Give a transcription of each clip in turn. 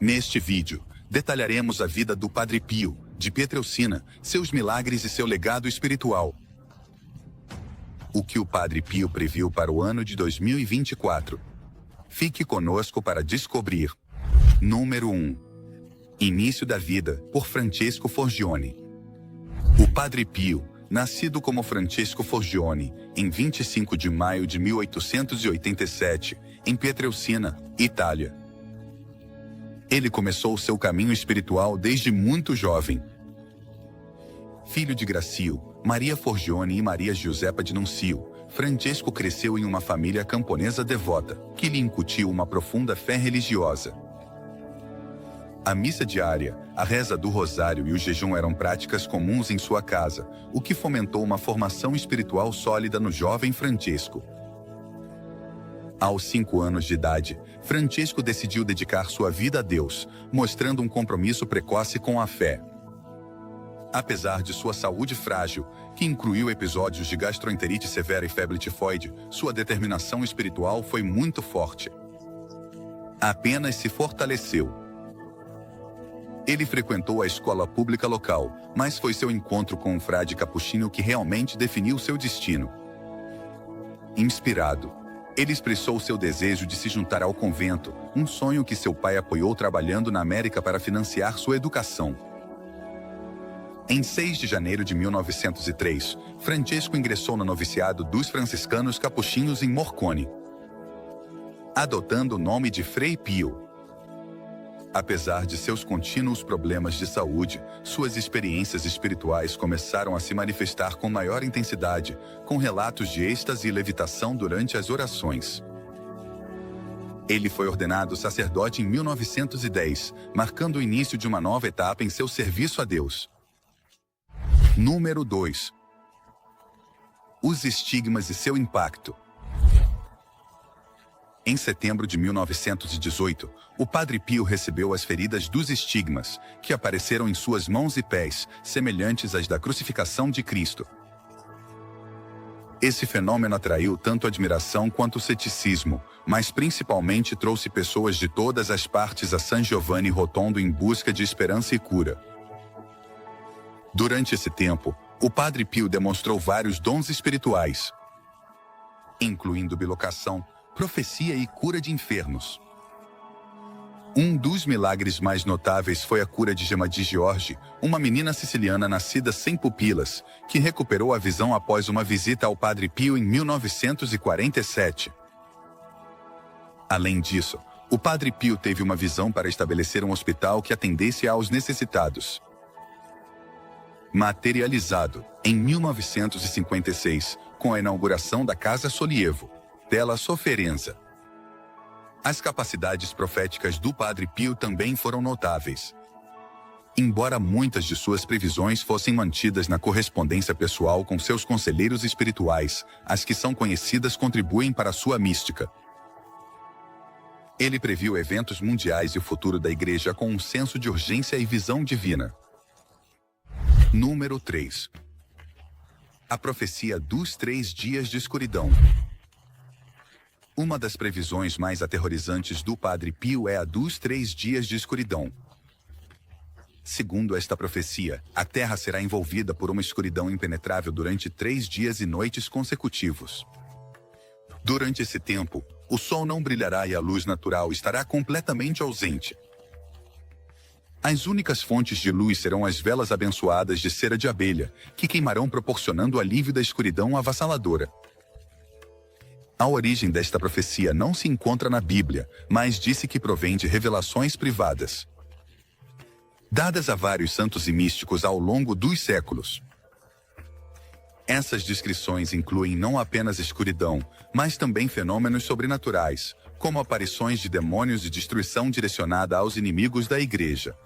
Neste vídeo, detalharemos a vida do Padre Pio, de Pietrelcina, seus milagres e seu legado espiritual. O que o Padre Pio previu para o ano de 2024? Fique conosco para descobrir. Número 1. Início da vida, por Francesco Forgione. O Padre Pio, nascido como Francesco Forgione, em 25 de maio de 1887, em Pietrelcina, Itália. Ele começou seu caminho espiritual desde muito jovem. Filho de Gracio, Maria Forgione e Maria Giuseppa de Nuncio, Francesco cresceu em uma família camponesa devota, que lhe incutiu uma profunda fé religiosa. A missa diária, a reza do rosário e o jejum eram práticas comuns em sua casa, o que fomentou uma formação espiritual sólida no jovem Francesco. Aos 5 anos de idade, Francesco decidiu dedicar sua vida a Deus, mostrando um compromisso precoce com a fé. Apesar de sua saúde frágil, que incluiu episódios de gastroenterite severa e febre tifoide, sua determinação espiritual foi muito forte. Apenas se fortaleceu. Ele frequentou a escola pública local, mas foi seu encontro com um frade capuchinho que realmente definiu seu destino. Inspirado, ele expressou seu desejo de se juntar ao convento, um sonho que seu pai apoiou trabalhando na América para financiar sua educação. Em 6 de janeiro de 1903, Francesco ingressou no noviciado dos franciscanos capuchinhos em Morcone, adotando o nome de Frei Pio. Apesar de seus contínuos problemas de saúde, suas experiências espirituais começaram a se manifestar com maior intensidade, com relatos de êxtase e levitação durante as orações. Ele foi ordenado sacerdote em 1910, marcando o início de uma nova etapa em seu serviço a Deus. Número 2. Os estigmas e seu impacto. Em setembro de 1918, o Padre Pio recebeu as feridas dos estigmas, que apareceram em suas mãos e pés, semelhantes às da crucificação de Cristo. Esse fenômeno atraiu tanto admiração quanto ceticismo, mas principalmente trouxe pessoas de todas as partes a San Giovanni Rotondo em busca de esperança e cura. Durante esse tempo, o Padre Pio demonstrou vários dons espirituais, incluindo bilocação, profecia e cura de enfermos. Um dos milagres mais notáveis foi a cura de Gemma de Giorgi, uma menina siciliana nascida sem pupilas, que recuperou a visão após uma visita ao Padre Pio em 1947. Além disso, o Padre Pio teve uma visão para estabelecer um hospital que atendesse aos necessitados. Materializado, em 1956, com a inauguração da Casa Solievo, della Sofferenza. As capacidades proféticas do Padre Pio também foram notáveis. Embora muitas de suas previsões fossem mantidas na correspondência pessoal com seus conselheiros espirituais, as que são conhecidas contribuem para sua mística. Ele previu eventos mundiais e o futuro da Igreja com um senso de urgência e visão divina. Número 3. A profecia dos 3 dias de escuridão. Uma das previsões mais aterrorizantes do Padre Pio é a dos 3 dias de escuridão. Segundo esta profecia, a Terra será envolvida por uma escuridão impenetrável durante 3 dias e noites consecutivos. Durante esse tempo, o sol não brilhará e a luz natural estará completamente ausente. As únicas fontes de luz serão as velas abençoadas de cera de abelha, que queimarão proporcionando alívio da escuridão avassaladora. A origem desta profecia não se encontra na Bíblia, mas disse que provém de revelações privadas, dadas a vários santos e místicos ao longo dos séculos. Essas descrições incluem não apenas escuridão, mas também fenômenos sobrenaturais, como aparições de demônios e destruição direcionada aos inimigos da Igreja.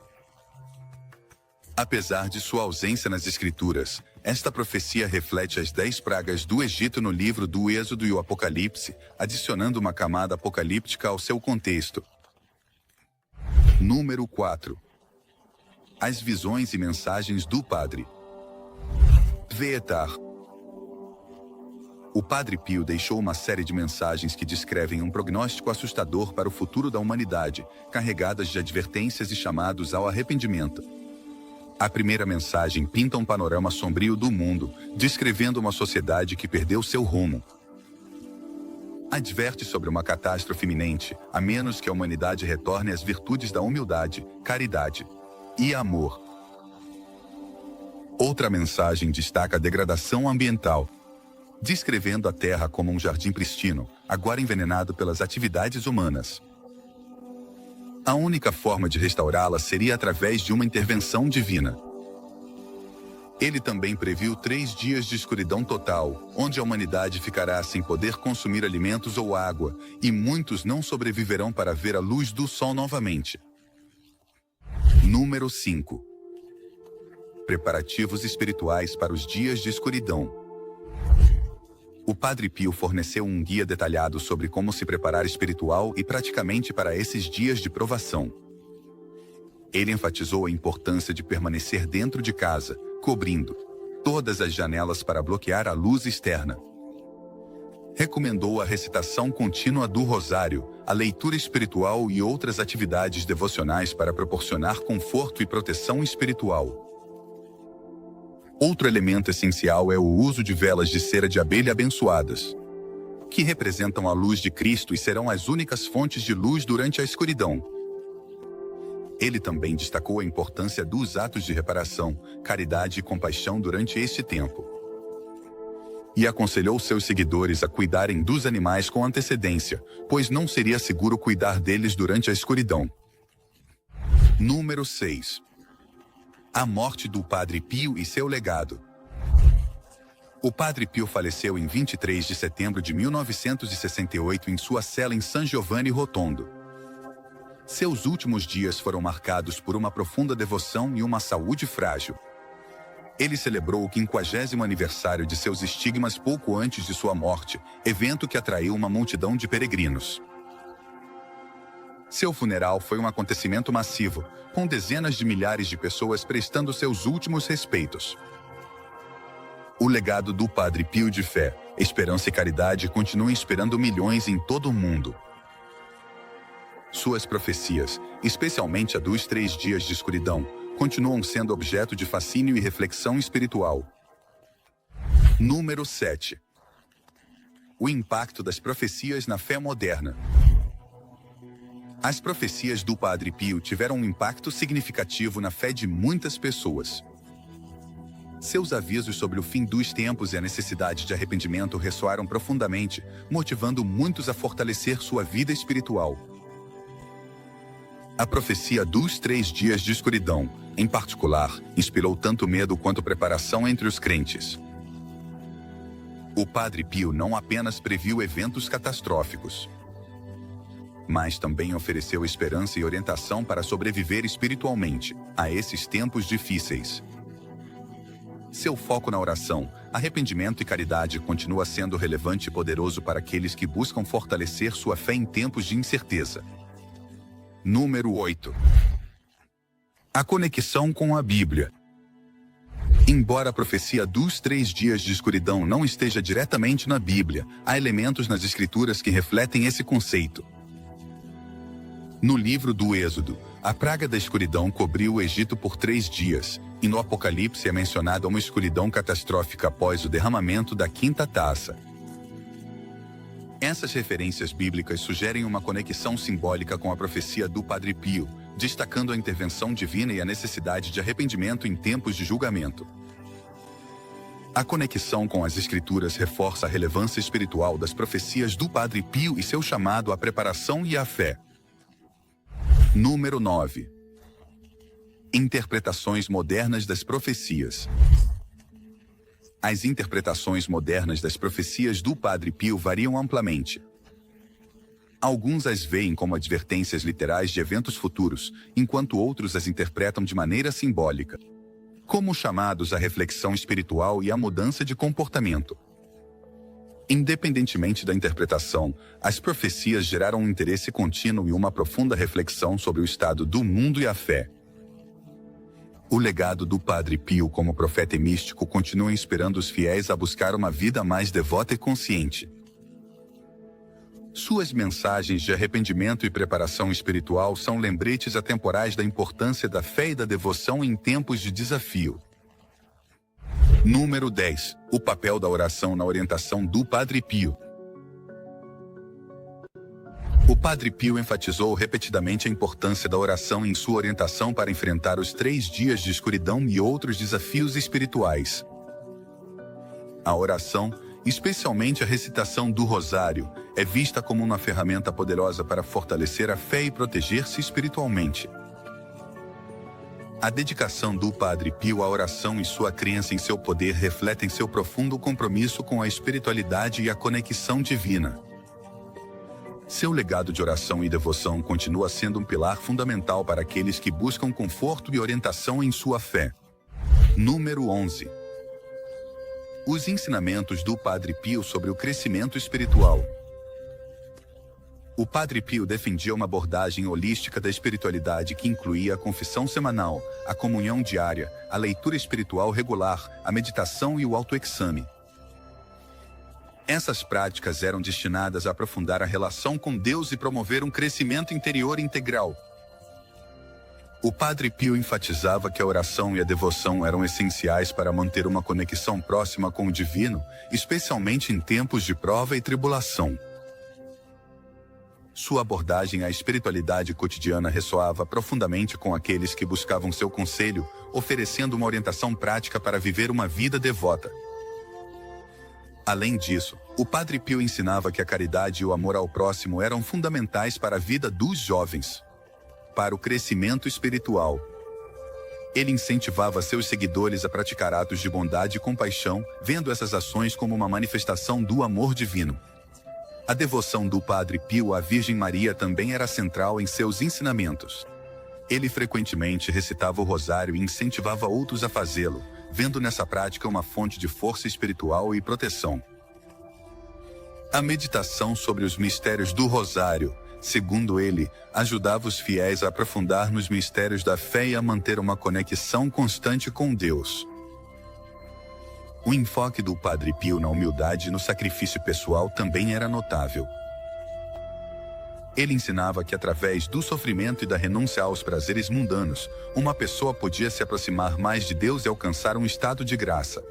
Apesar de sua ausência nas Escrituras, esta profecia reflete as 10 pragas do Egito no livro do Êxodo e o Apocalipse, adicionando uma camada apocalíptica ao seu contexto. Número 4. As visões e mensagens do Padre Pietar. O Padre Pio deixou uma série de mensagens que descrevem um prognóstico assustador para o futuro da humanidade, carregadas de advertências e chamados ao arrependimento. A primeira mensagem pinta um panorama sombrio do mundo, descrevendo uma sociedade que perdeu seu rumo. Adverte sobre uma catástrofe iminente, a menos que a humanidade retorne às virtudes da humildade, caridade e amor. Outra mensagem destaca a degradação ambiental, descrevendo a Terra como um jardim pristino, agora envenenado pelas atividades humanas. A única forma de restaurá-la seria através de uma intervenção divina. Ele também previu 3 dias de escuridão total, onde a humanidade ficará sem poder consumir alimentos ou água, e muitos não sobreviverão para ver a luz do sol novamente. Número 5. Preparativos espirituais para os dias de escuridão. O Padre Pio forneceu um guia detalhado sobre como se preparar espiritual e praticamente para esses dias de provação. Ele enfatizou a importância de permanecer dentro de casa, cobrindo todas as janelas para bloquear a luz externa. Recomendou a recitação contínua do rosário, a leitura espiritual e outras atividades devocionais para proporcionar conforto e proteção espiritual. Outro elemento essencial é o uso de velas de cera de abelha abençoadas, que representam a luz de Cristo e serão as únicas fontes de luz durante a escuridão. Ele também destacou a importância dos atos de reparação, caridade e compaixão durante este tempo. E aconselhou seus seguidores a cuidarem dos animais com antecedência, pois não seria seguro cuidar deles durante a escuridão. Número 6. A morte do Padre Pio e seu legado. O Padre Pio faleceu em 23 de setembro de 1968 em sua cela em San Giovanni Rotondo. Seus últimos dias foram marcados por uma profunda devoção e uma saúde frágil. Ele celebrou o 50º aniversário de seus estigmas pouco antes de sua morte, evento que atraiu uma multidão de peregrinos. Seu funeral foi um acontecimento massivo, com dezenas de milhares de pessoas prestando seus últimos respeitos. O legado do Padre Pio de fé, esperança e caridade continua inspirando milhões em todo o mundo. Suas profecias, especialmente a dos 3 dias de escuridão, continuam sendo objeto de fascínio e reflexão espiritual. Número 7. O impacto das profecias na fé moderna. As profecias do Padre Pio tiveram um impacto significativo na fé de muitas pessoas. Seus avisos sobre o fim dos tempos e a necessidade de arrependimento ressoaram profundamente, motivando muitos a fortalecer sua vida espiritual. A profecia dos 3 dias de escuridão, em particular, inspirou tanto medo quanto preparação entre os crentes. O Padre Pio não apenas previu eventos catastróficos, mas também ofereceu esperança e orientação para sobreviver espiritualmente a esses tempos difíceis. Seu foco na oração, arrependimento e caridade continua sendo relevante e poderoso para aqueles que buscam fortalecer sua fé em tempos de incerteza. Número 8. A conexão com a Bíblia. Embora a profecia dos 3 dias de escuridão não esteja diretamente na Bíblia, há elementos nas Escrituras que refletem esse conceito. No livro do Êxodo, a praga da escuridão cobriu o Egito por 3 dias, e no Apocalipse é mencionada uma escuridão catastrófica após o derramamento da 5ª taça. Essas referências bíblicas sugerem uma conexão simbólica com a profecia do Padre Pio, destacando a intervenção divina e a necessidade de arrependimento em tempos de julgamento. A conexão com as Escrituras reforça a relevância espiritual das profecias do Padre Pio e seu chamado à preparação e à fé. Número 9. Interpretações modernas das profecias. As interpretações modernas das profecias do Padre Pio variam amplamente. Alguns as veem como advertências literais de eventos futuros, enquanto outros as interpretam de maneira simbólica, como chamados à reflexão espiritual e à mudança de comportamento. Independentemente da interpretação, as profecias geraram um interesse contínuo e uma profunda reflexão sobre o estado do mundo e a fé. O legado do Padre Pio como profeta e místico continua inspirando os fiéis a buscar uma vida mais devota e consciente. Suas mensagens de arrependimento e preparação espiritual são lembretes atemporais da importância da fé e da devoção em tempos de desafio. Número 10. O papel da oração na orientação do Padre Pio. O Padre Pio enfatizou repetidamente a importância da oração em sua orientação para enfrentar os 3 dias de escuridão e outros desafios espirituais. A oração, especialmente a recitação do Rosário, é vista como uma ferramenta poderosa para fortalecer a fé e proteger-se espiritualmente. A dedicação do Padre Pio à oração e sua crença em seu poder refletem seu profundo compromisso com a espiritualidade e a conexão divina. Seu legado de oração e devoção continua sendo um pilar fundamental para aqueles que buscam conforto e orientação em sua fé. Número 11. Os ensinamentos do Padre Pio sobre o crescimento espiritual. O Padre Pio defendia uma abordagem holística da espiritualidade que incluía a confissão semanal, a comunhão diária, a leitura espiritual regular, a meditação e o autoexame. Essas práticas eram destinadas a aprofundar a relação com Deus e promover um crescimento interior integral. O Padre Pio enfatizava que a oração e a devoção eram essenciais para manter uma conexão próxima com o divino, especialmente em tempos de prova e tribulação. Sua abordagem à espiritualidade cotidiana ressoava profundamente com aqueles que buscavam seu conselho, oferecendo uma orientação prática para viver uma vida devota. Além disso, o Padre Pio ensinava que a caridade e o amor ao próximo eram fundamentais para a vida dos jovens. Para o crescimento espiritual. Ele incentivava seus seguidores a praticar atos de bondade e compaixão, vendo essas ações como uma manifestação do amor divino. A devoção do Padre Pio à Virgem Maria também era central em seus ensinamentos. Ele frequentemente recitava o rosário e incentivava outros a fazê-lo, vendo nessa prática uma fonte de força espiritual e proteção. A meditação sobre os mistérios do rosário, segundo ele, ajudava os fiéis a aprofundar nos mistérios da fé e a manter uma conexão constante com Deus. O enfoque do Padre Pio na humildade e no sacrifício pessoal também era notável. Ele ensinava que através do sofrimento e da renúncia aos prazeres mundanos, uma pessoa podia se aproximar mais de Deus e alcançar um estado de graça.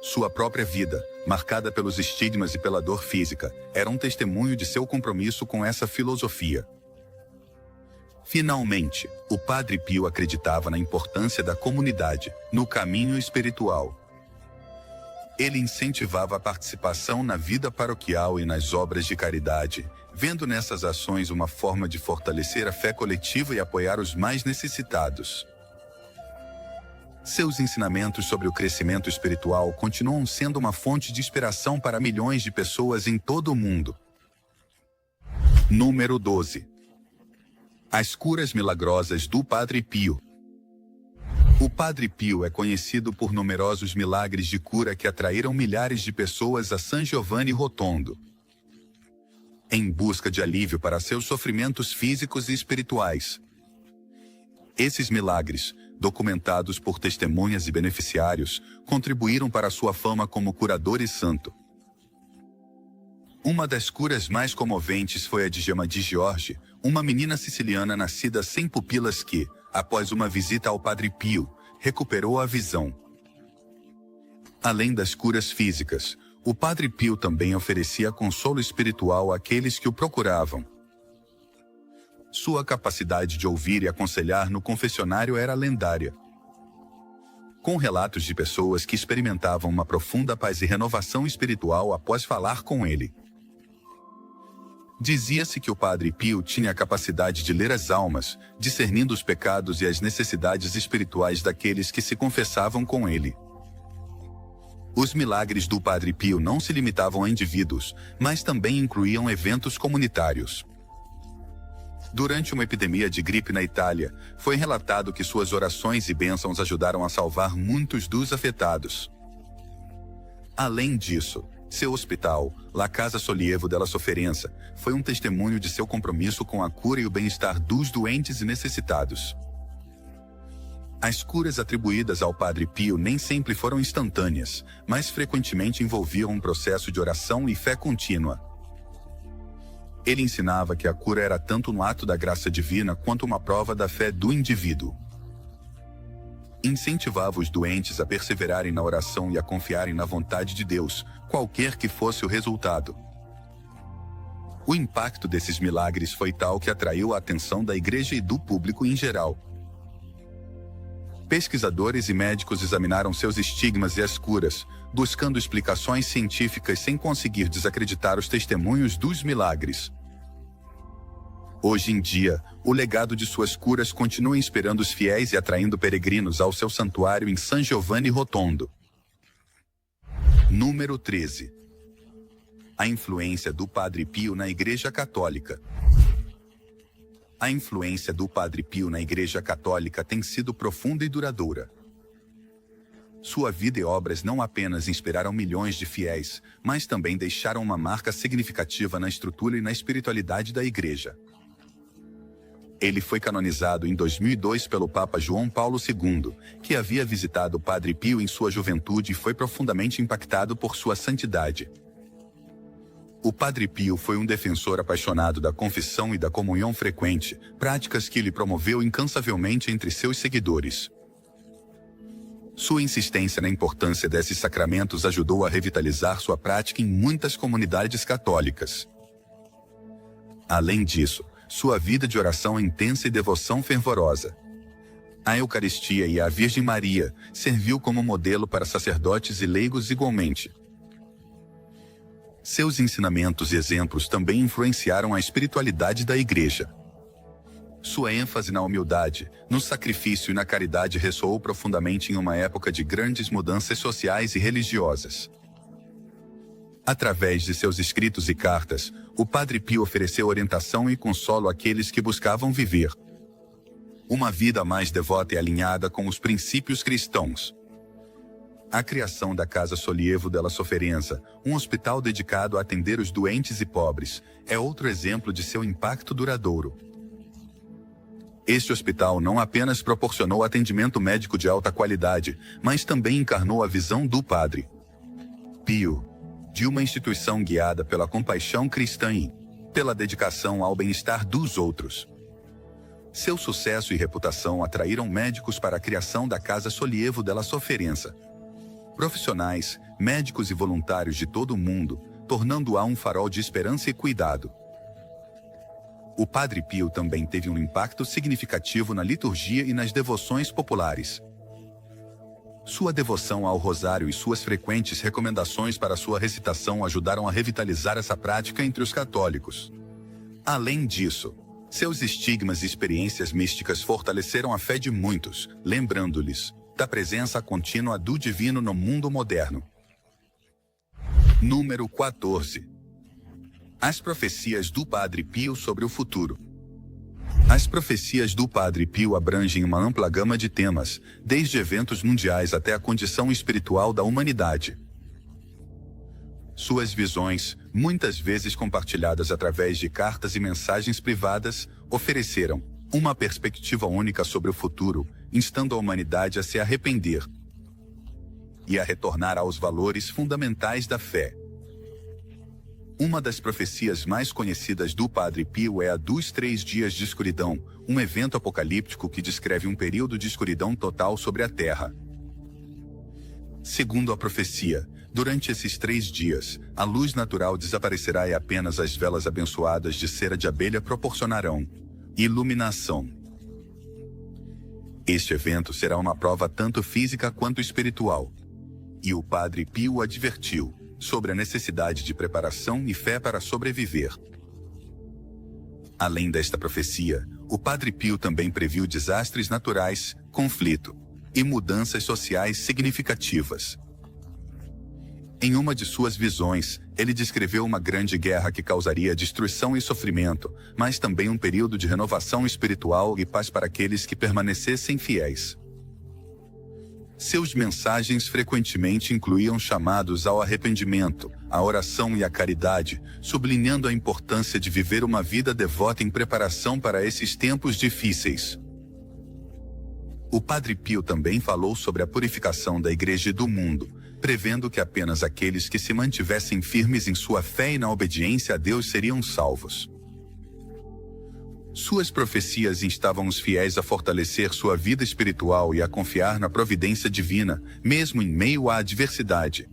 Sua própria vida, marcada pelos estigmas e pela dor física, era um testemunho de seu compromisso com essa filosofia. Finalmente, o Padre Pio acreditava na importância da comunidade, no caminho espiritual. Ele incentivava a participação na vida paroquial e nas obras de caridade, vendo nessas ações uma forma de fortalecer a fé coletiva e apoiar os mais necessitados. Seus ensinamentos sobre o crescimento espiritual continuam sendo uma fonte de inspiração para milhões de pessoas em todo o mundo. Número 12. As curas milagrosas do Padre Pio. O Padre Pio é conhecido por numerosos milagres de cura que atraíram milhares de pessoas a San Giovanni Rotondo, em busca de alívio para seus sofrimentos físicos e espirituais. Esses milagres, documentados por testemunhas e beneficiários, contribuíram para sua fama como curador e santo. Uma das curas mais comoventes foi a de Gemma Di Giorgi, uma menina siciliana nascida sem pupilas que, após uma visita ao Padre Pio, recuperou a visão. Além das curas físicas, o Padre Pio também oferecia consolo espiritual àqueles que o procuravam. Sua capacidade de ouvir e aconselhar no confessionário era lendária. Com relatos de pessoas que experimentavam uma profunda paz e renovação espiritual após falar com ele. Dizia-se que o Padre Pio tinha a capacidade de ler as almas, discernindo os pecados e as necessidades espirituais daqueles que se confessavam com ele. Os milagres do Padre Pio não se limitavam a indivíduos, mas também incluíam eventos comunitários. Durante uma epidemia de gripe na Itália, foi relatado que suas orações e bênçãos ajudaram a salvar muitos dos afetados. Além disso, seu hospital, La Casa Sollievo della Sofferenza, foi um testemunho de seu compromisso com a cura e o bem-estar dos doentes e necessitados. As curas atribuídas ao Padre Pio nem sempre foram instantâneas, mas frequentemente envolviam um processo de oração e fé contínua. Ele ensinava que a cura era tanto um ato da graça divina quanto uma prova da fé do indivíduo. Incentivava os doentes a perseverarem na oração e a confiarem na vontade de Deus, qualquer que fosse o resultado. O impacto desses milagres foi tal que atraiu a atenção da igreja e do público em geral. Pesquisadores e médicos examinaram seus estigmas e as curas, buscando explicações científicas sem conseguir desacreditar os testemunhos dos milagres. Hoje em dia, o legado de suas curas continua inspirando os fiéis e atraindo peregrinos ao seu santuário em San Giovanni Rotondo. Número 13. A influência do Padre Pio na Igreja Católica. A influência do Padre Pio na Igreja Católica tem sido profunda e duradoura. Sua vida e obras não apenas inspiraram milhões de fiéis, mas também deixaram uma marca significativa na estrutura e na espiritualidade da Igreja. Ele foi canonizado em 2002 pelo Papa João Paulo II, que havia visitado o Padre Pio em sua juventude e foi profundamente impactado por sua santidade. O Padre Pio foi um defensor apaixonado da confissão e da comunhão frequente, práticas que ele promoveu incansavelmente entre seus seguidores. Sua insistência na importância desses sacramentos ajudou a revitalizar sua prática em muitas comunidades católicas. Além disso, sua vida de oração intensa e devoção fervorosa. A Eucaristia e a Virgem Maria serviu como modelo para sacerdotes e leigos igualmente. Seus ensinamentos e exemplos também influenciaram a espiritualidade da Igreja. Sua ênfase na humildade, no sacrifício e na caridade ressoou profundamente em uma época de grandes mudanças sociais e religiosas. Através de seus escritos e cartas, o Padre Pio ofereceu orientação e consolo àqueles que buscavam viver uma vida mais devota e alinhada com os princípios cristãos. A criação da Casa Sollievo della Sofferenza, um hospital dedicado a atender os doentes e pobres, é outro exemplo de seu impacto duradouro. Este hospital não apenas proporcionou atendimento médico de alta qualidade, mas também encarnou a visão do Padre Pio, de uma instituição guiada pela compaixão cristã e pela dedicação ao bem-estar dos outros. Seu sucesso e reputação atraíram médicos para a criação da Casa Sollievo della Sofferenza. Profissionais, médicos e voluntários de todo o mundo, tornando-a um farol de esperança e cuidado. O Padre Pio também teve um impacto significativo na liturgia e nas devoções populares. Sua devoção ao rosário e suas frequentes recomendações para sua recitação ajudaram a revitalizar essa prática entre os católicos. Além disso, seus estigmas e experiências místicas fortaleceram a fé de muitos, lembrando-lhes da presença contínua do divino no mundo moderno. Número 14. As profecias do Padre Pio sobre o futuro. As profecias do Padre Pio abrangem uma ampla gama de temas, desde eventos mundiais até a condição espiritual da humanidade. Suas visões, muitas vezes compartilhadas através de cartas e mensagens privadas, ofereceram uma perspectiva única sobre o futuro, instando a humanidade a se arrepender e a retornar aos valores fundamentais da fé. Uma das profecias mais conhecidas do Padre Pio é a dos 3 dias de escuridão, um evento apocalíptico que descreve um período de escuridão total sobre a Terra. Segundo a profecia, durante esses 3 dias, a luz natural desaparecerá e apenas as velas abençoadas de cera de abelha proporcionarão iluminação. Este evento será uma prova tanto física quanto espiritual. E o Padre Pio advertiu sobre a necessidade de preparação e fé para sobreviver. Além desta profecia, o Padre Pio também previu desastres naturais, conflito e mudanças sociais significativas. Em uma de suas visões, ele descreveu uma grande guerra que causaria destruição e sofrimento, mas também um período de renovação espiritual e paz para aqueles que permanecessem fiéis. Seus mensagens frequentemente incluíam chamados ao arrependimento, à oração e à caridade, sublinhando a importância de viver uma vida devota em preparação para esses tempos difíceis. O Padre Pio também falou sobre a purificação da Igreja e do mundo, prevendo que apenas aqueles que se mantivessem firmes em sua fé e na obediência a Deus seriam salvos. Suas profecias instavam os fiéis a fortalecer sua vida espiritual e a confiar na providência divina, mesmo em meio à adversidade.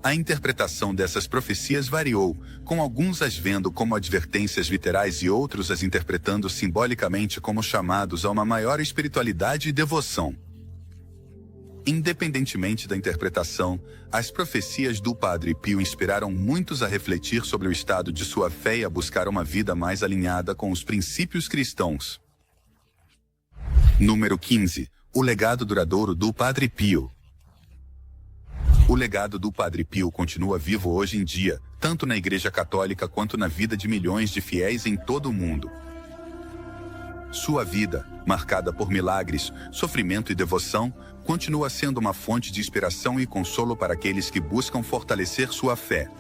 A interpretação dessas profecias variou, com alguns as vendo como advertências literais e outros as interpretando simbolicamente como chamados a uma maior espiritualidade e devoção. Independentemente da interpretação, as profecias do Padre Pio inspiraram muitos a refletir sobre o estado de sua fé e a buscar uma vida mais alinhada com os princípios cristãos. Número 15. O legado duradouro do Padre Pio. O legado do Padre Pio continua vivo hoje em dia, tanto na Igreja Católica quanto na vida de milhões de fiéis em todo o mundo. Sua vida, marcada por milagres, sofrimento e devoção, continua sendo uma fonte de inspiração e consolo para aqueles que buscam fortalecer sua fé.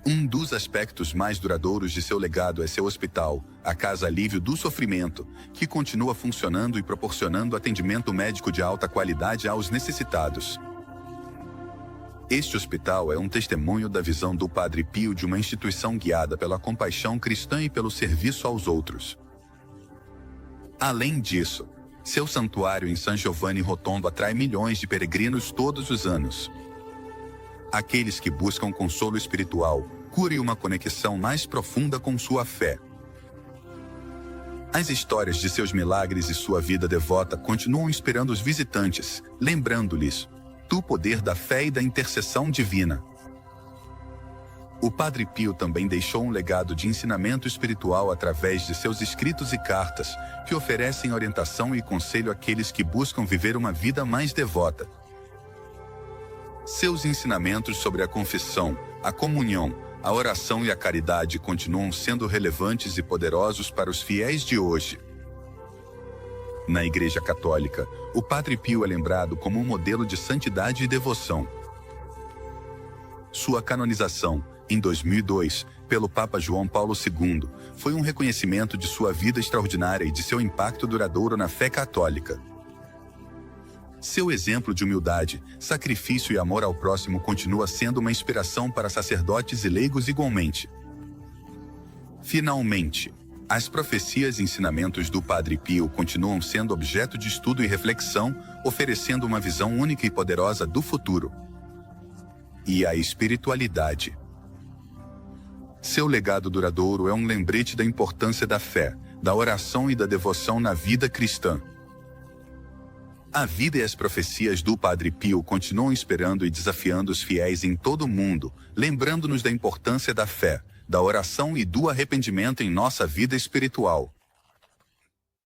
Um dos aspectos mais duradouros de seu legado é seu hospital, a Casa Alívio do Sofrimento, que continua funcionando e proporcionando atendimento médico de alta qualidade aos necessitados. Este hospital é um testemunho da visão do Padre Pio de uma instituição guiada pela compaixão cristã e pelo serviço aos outros. Além disso, seu santuário em San Giovanni Rotondo atrai milhões de peregrinos todos os anos. Aqueles que buscam consolo espiritual, cura e uma conexão mais profunda com sua fé. As histórias de seus milagres e sua vida devota continuam inspirando os visitantes, lembrando-lhes do poder da fé e da intercessão divina. O Padre Pio também deixou um legado de ensinamento espiritual através de seus escritos e cartas, que oferecem orientação e conselho àqueles que buscam viver uma vida mais devota. Seus ensinamentos sobre a confissão, a comunhão, a oração e a caridade continuam sendo relevantes e poderosos para os fiéis de hoje. Na Igreja Católica, o Padre Pio é lembrado como um modelo de santidade e devoção. Sua canonização, em 2002, pelo Papa João Paulo II, foi um reconhecimento de sua vida extraordinária e de seu impacto duradouro na fé católica. Seu exemplo de humildade, sacrifício e amor ao próximo continua sendo uma inspiração para sacerdotes e leigos igualmente. Finalmente, as profecias e ensinamentos do Padre Pio continuam sendo objeto de estudo e reflexão, oferecendo uma visão única e poderosa do futuro. E a espiritualidade. Seu legado duradouro é um lembrete da importância da fé, da oração e da devoção na vida cristã. A vida e as profecias do Padre Pio continuam inspirando e desafiando os fiéis em todo o mundo, lembrando-nos da importância da fé, da oração e do arrependimento em nossa vida espiritual.